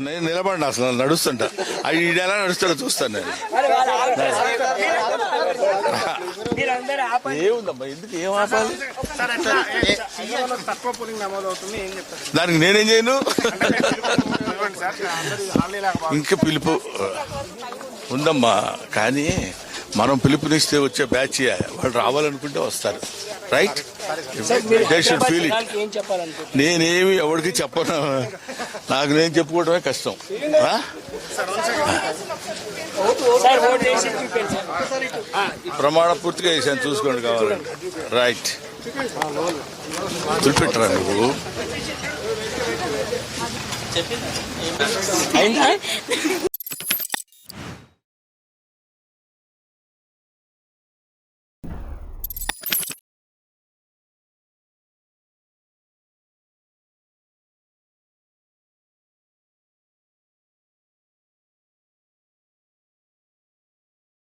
నేను నిలబడిన అసలు నడుస్తుంటా అది ఎలా నడుస్తాడో చూస్తాను నేను. ఏముందమ్మా ఎందుకు ఏం ఆపాలి? దానికి నేనేం చేయను. ఇంకా పిలుపు ఉందమ్మా, కానీ మనం పిలుపునిస్తే వచ్చే బ్యాచ్ వాళ్ళు రావాలనుకుంటే వస్తారు. Right, they should feel it. నేనేమి ఎవరికి చెప్పను, నాకు నేను చెప్పుకోవడమే కష్టం. ప్రమాణ పూర్తిగా చేశాను, చూసుకోండి కావాలండి. రైట్, తులిపెట్టరా నువ్వు.